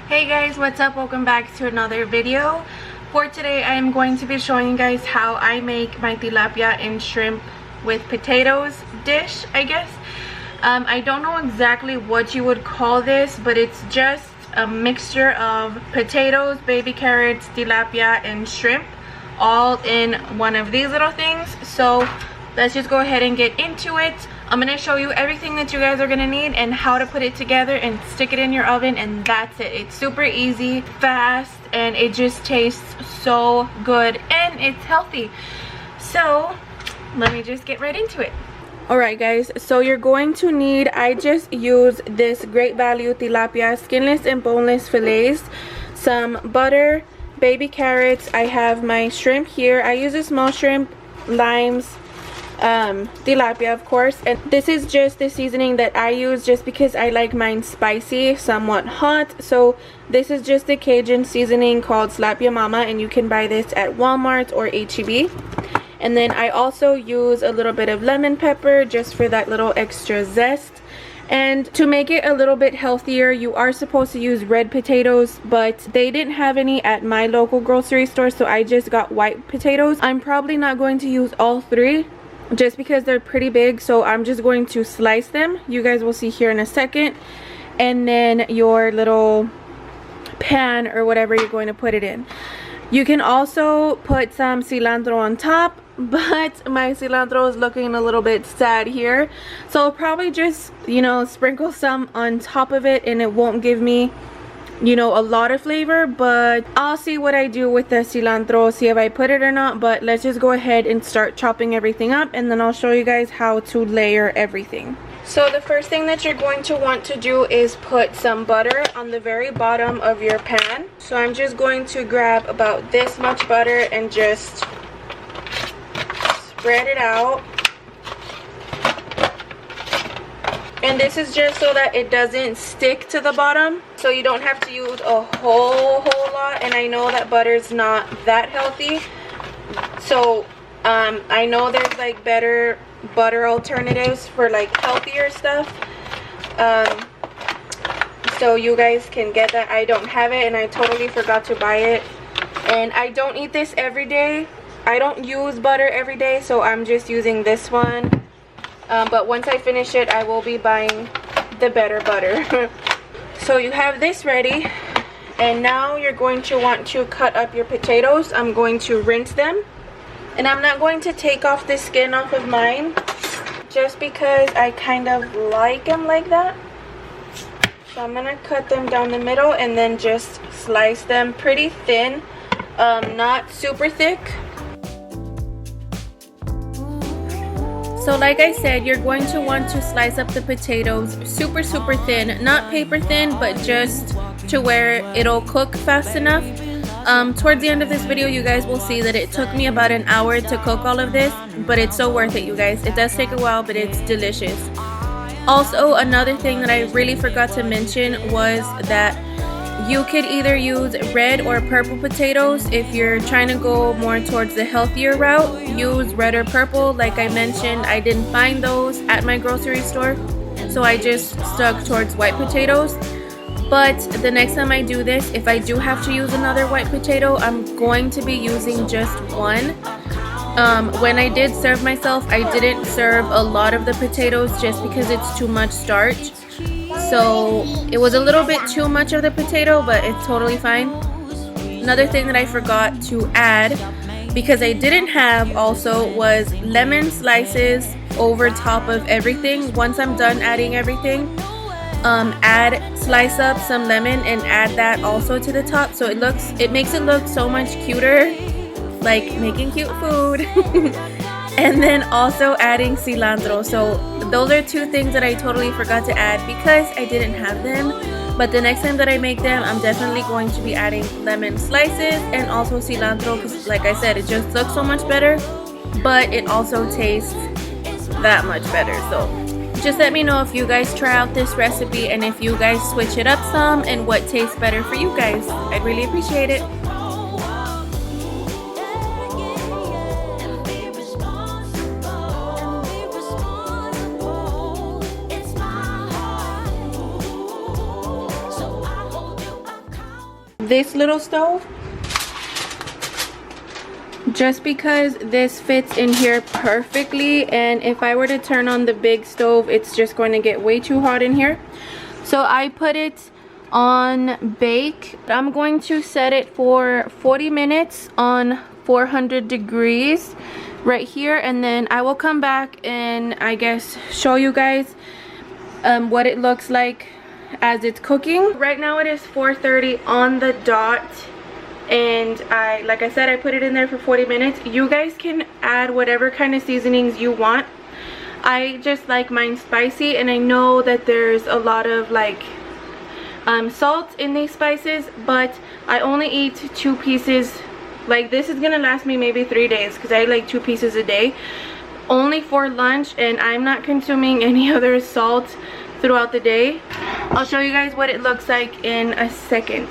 Hey guys, what's up? Welcome back to another video. For today I am going to be showing you guys how I make my tilapia and shrimp with potatoes dish, I guess. I don't know exactly what you would call this, but it's just a mixture of potatoes, baby carrots, tilapia, and shrimp all in one of these little things. So let's just go ahead and get into it. I'm going to show you everything that you guys are going to need and how to put it together and stick it in your oven, and that's it. It's super easy, fast, and it just tastes so good and it's healthy. So let me just get right into it. Alright guys, so you're going to need, I just use this Great Value tilapia skinless and boneless fillets, some butter, baby carrots. I have my shrimp here. I use a small shrimp, limes, tilapia of course, and this is just the seasoning that I use just because I like mine spicy, somewhat hot. So this is just the Cajun seasoning called Slap Ya Mama, and you can buy this at Walmart or H-E-B. And then I also use a little bit of lemon pepper just for that little extra zest. And to make it a little bit healthier, you are supposed to use red potatoes, but they didn't have any at my local grocery store, so I just got white potatoes. I'm probably not going to use all three just because they're pretty big, so I'm just going to slice them. You guys will see here in a second. And then your little pan or whatever you're going to put it in. You can also put some cilantro on top, but my cilantro is looking a little bit sad here, so I'll probably just, you know, sprinkle some on top of it, and it won't give me, you know, a lot of flavor, but I'll see what I do with the cilantro, see if I put it or not. But let's just go ahead and start chopping everything up, and then I'll show you guys how to layer everything. So the first thing that you're going to want to do is put some butter on the very bottom of your pan. So I'm just going to grab about this much butter and just spread it out. And this is just so that it doesn't stick to the bottom, so you don't have to use a whole lot. And I know that butter's not that healthy, so I know there's like better butter alternatives for like healthier stuff, so you guys can get that. I don't have it and I totally forgot to buy it, and I don't eat this every day. I don't use butter every day, so I'm just using this one. But once I finish it, I will be buying the better butter. So you have this ready, and now you're going to want to cut up your potatoes. I'm going to rinse them, and I'm not going to take off the skin off of mine just because I kind of like them like that. So I'm gonna cut them down the middle and then just slice them pretty thin, not super thick. So like I said, you're going to want to slice up the potatoes super thin, not paper thin, but just to where it'll cook fast enough. Towards the end of this video, you guys will see that it took me about an hour to cook all of this, but it's so worth it, you guys. It does take a while, but it's delicious. Also, another thing that I really forgot to mention was that you could either use red or purple potatoes. If you're trying to go more towards the healthier route, use red or purple. Like I mentioned, I didn't find those at my grocery store, so I just stuck towards white potatoes. But the next time I do this, if I do have to use another white potato, I'm going to be using just one. When I did serve myself, I didn't serve a lot of the potatoes just because it's too much starch. So it was a little bit too much of the potato, but it's totally fine. Another thing that I forgot to add, because I didn't have also, was lemon slices over top of everything. Once I'm done adding everything, slice up some lemon and add that also to the top, so it makes it look so much cuter, like making cute food. And then also adding cilantro. So those are two things that I totally forgot to add because I didn't have them. But the next time that I make them, I'm definitely going to be adding lemon slices and also cilantro, because like I said, it just looks so much better, but it also tastes that much better. So just let me know if you guys try out this recipe and if you guys switch it up some and what tastes better for you guys. I'd really appreciate it. this little stove, just because this fits in here perfectly, and if I were to turn on the big stove, it's just going to get way too hot in here. So I put it on bake. I'm going to set it for 40 minutes on 400 degrees right here, and then I will come back and I guess show you guys what it looks like as it's cooking. Right now it is 4:30 on the dot, and like I said, I put it in there for 40 minutes. You guys can add whatever kind of seasonings you want. I just like mine spicy, and I know that there's a lot of like salt in these spices, but I only eat 2 pieces. Like, this is gonna last me maybe 3 days because I eat like 2 pieces a day, only for lunch, and I'm not consuming any other salt throughout the day. I'll show you guys what it looks like in a second.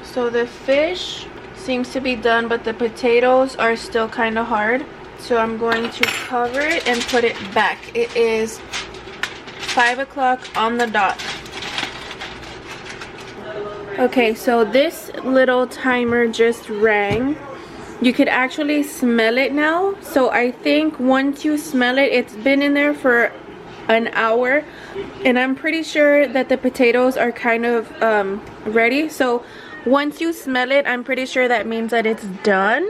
So the fish seems to be done, but the potatoes are still kind of hard. So I'm going to cover it and put it back. It is 5 o'clock on the dot. Okay, so this little timer just rang. You could actually smell it now. So I think once you smell it, it's been in there for an hour, and I'm pretty sure that the potatoes are kind of ready. So once you smell it, I'm pretty sure that means that it's done.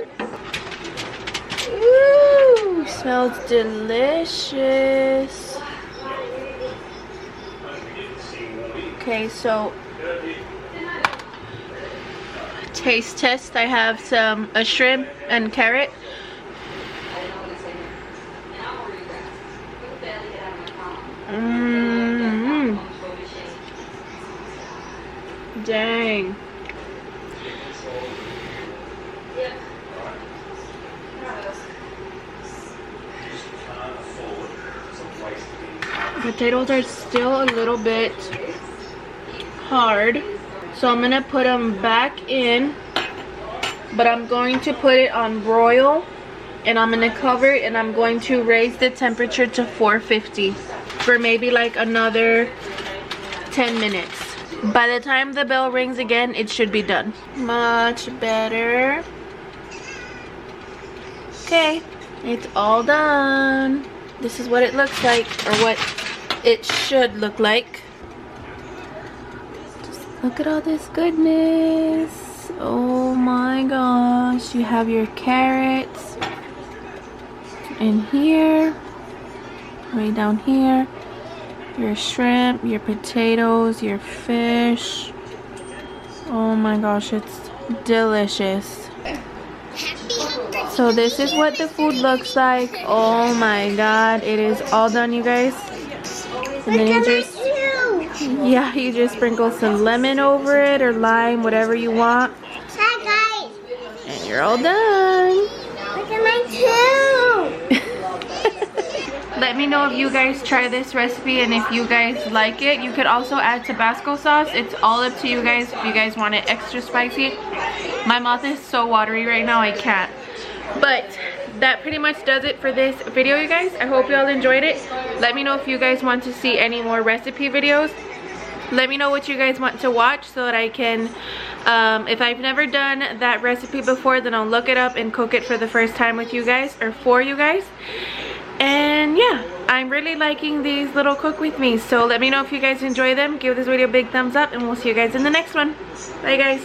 Ooh, smells delicious. Okay, so taste test. I have a shrimp and carrot. Dang. Potatoes are still a little bit hard, so I'm gonna put them back in, but I'm going to put it on broil, and I'm gonna cover it, and I'm going to raise the temperature to 450 for maybe like another 10 minutes. By the time the bell rings again, it should be done. Much better. Okay, it's all done. This is what it looks like, or what it should look like. Just look at all this goodness. Oh my gosh. You have your carrots in here, way down here, your shrimp, your potatoes, your fish. Oh my gosh, it's delicious. So this is what the food looks like. Oh my god, it is all done, you guys. And then you just sprinkle some lemon over it, or lime, whatever you want. Hi guys. And you're all done. Look at my too. Let me know if you guys try this recipe and if you guys like it. You could also add Tabasco sauce. It's all up to you guys if you guys want it extra spicy. My mouth is so watery right now, I can't. But that pretty much does it for this video, you guys. I hope y'all enjoyed it. Let me know if you guys want to see any more recipe videos. Let me know what you guys want to watch so that I can, if I've never done that recipe before, then I'll look it up and cook it for the first time with you guys, or for you guys. And yeah, I'm really liking these little cook with me, so let me know if you guys enjoy them. Give this video a big thumbs up, and we'll see you guys in the next one. Bye guys.